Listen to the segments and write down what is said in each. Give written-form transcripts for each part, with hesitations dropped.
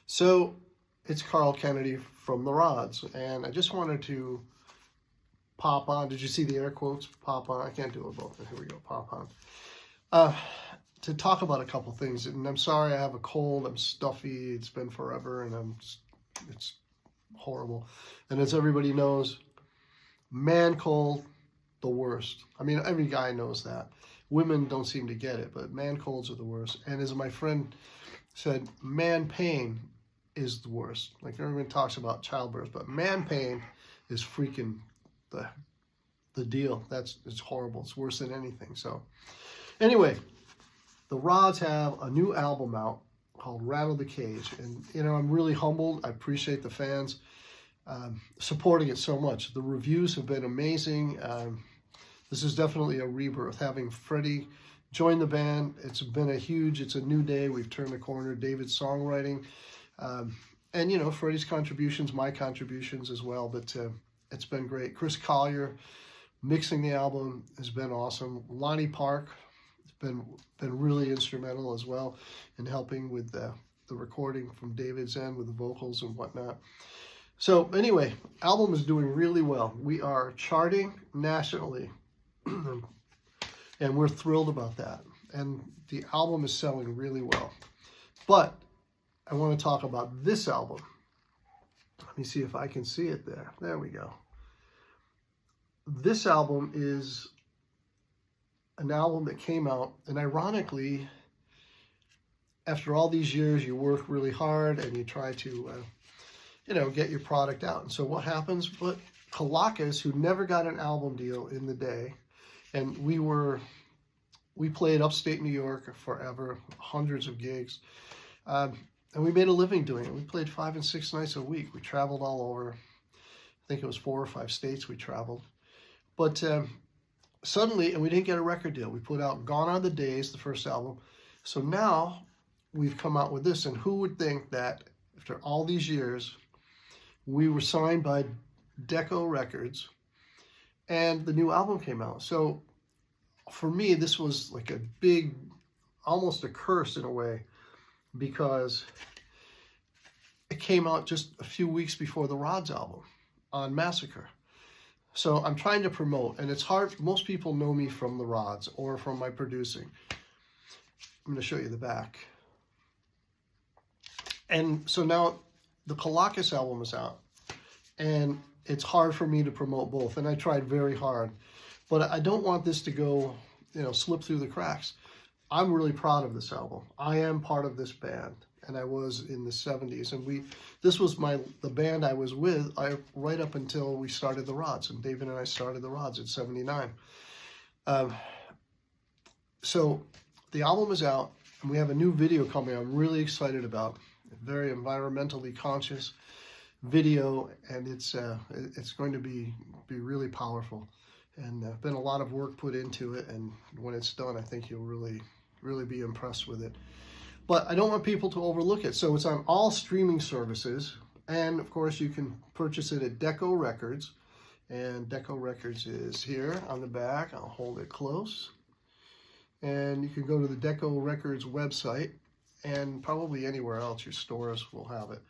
So it's Carl Kennedy from the Rods, and I just wanted to pop on. Did you see the air quotes? Pop on. I can't do it both. Here we go. Pop on. To talk about a couple things, and I'm sorry I have a cold. I'm stuffy. It's been forever, and it's horrible. And as everybody knows, man cold, the worst. I mean, every guy knows that. Women don't seem to get it, but man colds are the worst. And as my friend said, man pain is the worst. Like everyone talks about childbirth, but man pain is freaking the deal. It's horrible. It's worse than anything. So anyway, the Rods have a new album out called Rattle the Cage. And, you know, I'm really humbled. I appreciate the fans supporting it so much. The reviews have been amazing. This is definitely a rebirth. Having Freddie join the band, it's a new day. We've turned the corner. David's songwriting. And, you know, Freddie's contributions, my contributions as well. But it's been great. Chris Collier mixing the album has been awesome. Lonnie Park has been really instrumental as well in helping with the recording from David's end with the vocals and whatnot. So anyway, album is doing really well. We are charting nationally, and we're thrilled about that. And the album is selling really well. But I want to talk about this album. Let me see if I can see it there. There we go. This album is an album that came out, and ironically, after all these years, you work really hard and you try to, get your product out. And so what happens? But Kelakos, who never got an album deal in the day, and we played upstate New York forever, hundreds of gigs, and we made a living doing it. We played 5 and 6 nights a week. We traveled all over. I think it was 4 or 5 states we traveled. But suddenly, and we didn't get a record deal. We put out Gone Are the Days, the first album. So now we've come out with this. And who would think that after all these years, we were signed by Deco Records and the new album came out. So for me, this was like a big, almost a curse in a way, because it came out just a few weeks before the Rods album on Massacre. So I'm trying to promote, and it's hard. Most people know me from the Rods or from my producing. I'm going to show you the back. And so now the Kelakos album is out, and it's hard for me to promote both, and I tried very hard. But I don't want this to go, slip through the cracks. I'm really proud of this album. I am part of this band, and I was in the 70s. And this was the band I was with right up until we started the Rods, and David and I started the Rods in 79. So the album is out, and we have a new video coming I'm really excited about. A very environmentally conscious video, and it's going to be really powerful. And been a lot of work put into it, and when it's done, I think you'll really be impressed with it. But I don't want people to overlook it. So it's on all streaming services, and of course you can purchase it at Deco Records, and Deco Records is here on the back. I'll hold it close, and you can go to the Deco Records website, and probably anywhere else your stores will have it.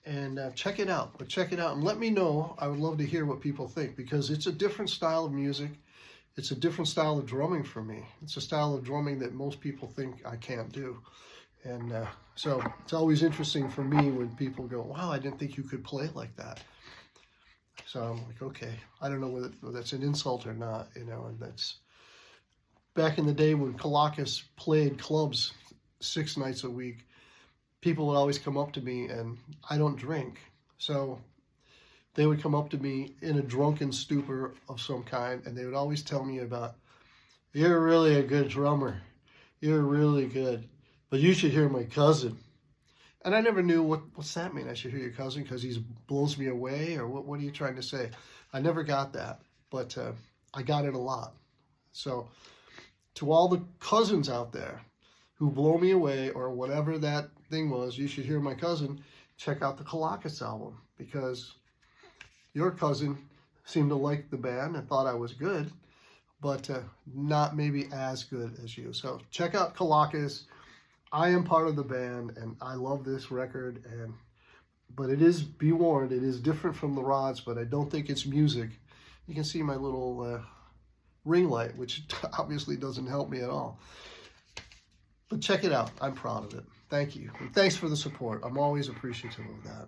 And check it out. But check it out and let me know. I would love to hear what people think, because it's a different style of music. It's a different style of drumming for me. It's a style of drumming that most people think I can't do. And so it's always interesting for me when people go, wow, I didn't think you could play like that. So I'm like, okay, I don't know whether that's an insult or not, and that's back in the day when Kelakos played clubs 6 nights a week. People would always come up to me, and I don't drink. So they would come up to me in a drunken stupor of some kind, and they would always tell me about, you're really a good drummer. You're really good. But you should hear my cousin. And I never knew what's that mean? I should hear your cousin because he blows me away? Or what are you trying to say? I never got that, but I got it a lot. So to all the cousins out there who blow me away or whatever that thing was, you should hear my cousin. Check out the Kelakos album, because your cousin seemed to like the band and thought I was good, but not maybe as good as you. So check out Kelakos. I am part of the band, and I love this record, but it is, be warned, it is different from the Rods, but I don't think it's music. You can see my little ring light, which obviously doesn't help me at all. But check it out. I'm proud of it. Thank you. And thanks for the support. I'm always appreciative of that.